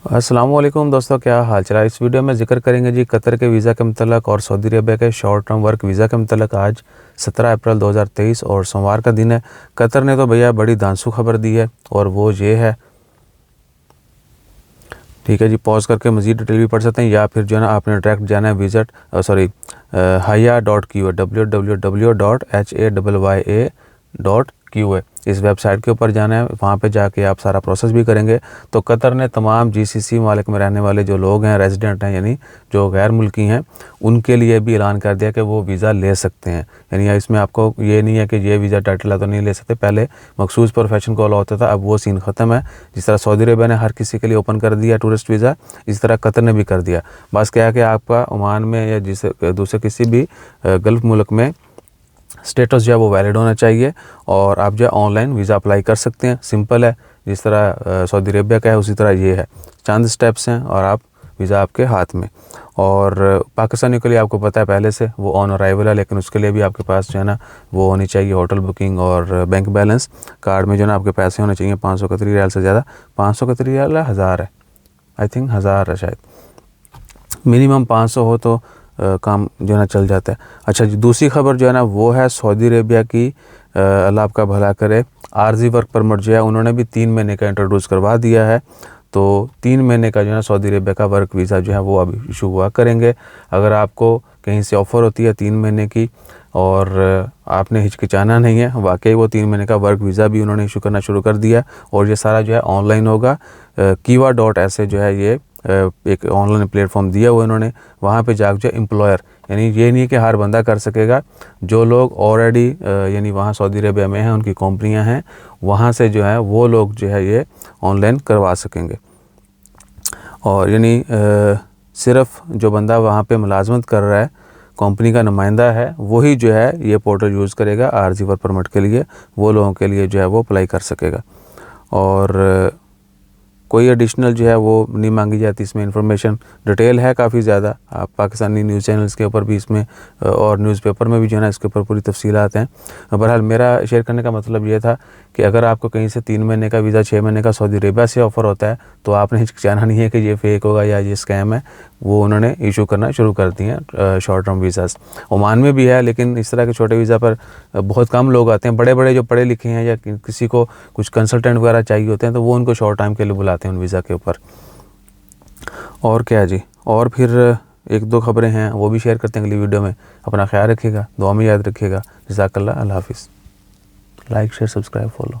अस्सलामुअलैकुम दोस्तों, क्या हाल चल रहा है। इस वीडियो में जिक्र करेंगे जी कतर के वीज़ा के मतलब और सऊदी अरेबिया के शॉर्ट टर्म वर्क वीज़ा के मतलब। आज 17 अप्रैल 2023 और सोमवार का दिन है। कतर ने तो भैया बड़ी धांसू खबर दी है और वो ये है, ठीक है जी, पॉज करके मज़ीद डिटेल भी पढ़ सकते हैं या फिर जो है ना आपने डायरेक्ट जाना है विजिट haya.qa इस वेबसाइट के ऊपर जाना है। वहाँ पे जाके आप सारा प्रोसेस भी करेंगे। तो कतर ने तमाम जीसीसी मालिक में रहने वाले जो लोग हैं, रेजिडेंट हैं, यानी जो गैर मुल्की हैं, उनके लिए भी ऐलान कर दिया कि वो वीज़ा ले सकते हैं। यानी इसमें आपको ये नहीं है कि ये वीज़ा टाइटल है तो नहीं ले सकते। पहले मखसूस प्रोफेशन को अलाउ होता था, अब वो सीन ख़त्म है। जिस तरह सऊदी अरेबिया ने हर किसी के लिए ओपन कर दिया टूरिस्ट वीज़ा, इस तरह कतर ने भी कर दिया। बस क्या है कि आपका ओमान में या जिस दूसरे किसी भी गल्फ़ मुल्क में स्टेटस जो है वो वैलिड होना चाहिए और आप जो है ऑनलाइन वीज़ा अप्लाई कर सकते हैं। सिंपल है, जिस तरह सऊदी अरेबिया का है उसी तरह ये है। चंद स्टेप्स हैं और आप वीज़ा आपके हाथ में। और पाकिस्तानियों के लिए आपको पता है पहले से वो ऑन अराइवल है, लेकिन उसके लिए भी आपके पास जो है ना वो होनी चाहिए होटल बुकिंग और बैंक बैलेंस। कार्ड में जो है ना आपके पैसे होने चाहिए 500 कतरी रियाल से ज़्यादा। 500 कतरी रियाल है, 1000 है, आई थिंक 1000 है शायद। मिनिमम 500 हो तो काम जो है ना चल जाता है। अच्छा जी, दूसरी खबर जो है ना वो है सऊदी अरेबिया की, अल्लाह आपका भला करे, आर्जी वर्क परमिट जो है उन्होंने भी 3 महीने का इंट्रोड्यूस करवा दिया है। तो 3 महीने का जो है ना सऊदी अरेबिया का वर्क वीज़ा जो है वो अभी इशू हुआ करेंगे। अगर आपको कहीं से ऑफ़र होती है 3 महीने की और आपने हिचकिचाना नहीं है, वाकई वो 3 महीने का वर्क वीज़ा भी उन्होंने इशू करना शुरू कर दिया। और ये सारा जो है ऑनलाइन होगा। kiwa.sa जो है ये एक ऑनलाइन प्लेटफॉर्म दिया हुआ इन्होंने, वहाँ पे जाकर जो एम्प्लॉयर, यानी ये नहीं कि हर बंदा कर सकेगा, जो लोग ऑलरेडी यानी वहाँ सऊदी अरेबिया में हैं, उनकी कंपनियाँ हैं, वहाँ से जो है वो लोग जो है ये ऑनलाइन करवा सकेंगे। और यानी सिर्फ जो बंदा वहाँ पे मुलाजमत कर रहा है, कंपनी का नुमाइंदा है, वही जो है ये पोर्टल यूज़ करेगा आर्जी वर्क परमिट के लिए। वो लोगों के लिए जो है वो अप्लाई कर सकेगा और कोई एडिशनल जो है वो नहीं मांगी जाती। इसमें इंफॉर्मेशन डिटेल है काफ़ी ज़्यादा। आप पाकिस्तानी न्यूज़ चैनल्स के ऊपर भी इसमें और न्यूज़पेपर में भी जो है ना इसके ऊपर पूरी तफसीलात हैं। बहरहाल मेरा शेयर करने का मतलब ये था कि अगर आपको कहीं से 3 महीने का वीज़ा 6 महीने का सऊदी अरेबिया से ऑफ़र होता है तो आपने हिचकिचाना नहीं है कि ये फ़ेक होगा या ये स्कैम है। वो उन्होंने इशू करना शुरू कर दिए हैं शॉर्ट टर्म वीज़ाज़। ओमान में भी है, लेकिन इस तरह के छोटे वीज़ा पर बहुत कम लोग आते हैं। बड़े बड़े जो पढ़े लिखे हैं या किसी को कुछ कंसल्टेंट वगैरह चाहिए होते हैं तो वो उनको शॉर्ट टाइम के लिए बुलाते हैं उन वीज़ा के ऊपर। और क्या जी, और फिर 1-2 खबरें हैं वो भी शेयर करते हैं अगली वीडियो में। अपना ख्याल रखिएगा, दुआ में याद रखिएगा। जज़ाकल्लाह, अल्लाह हाफ़िज़। Like share subscribe follow.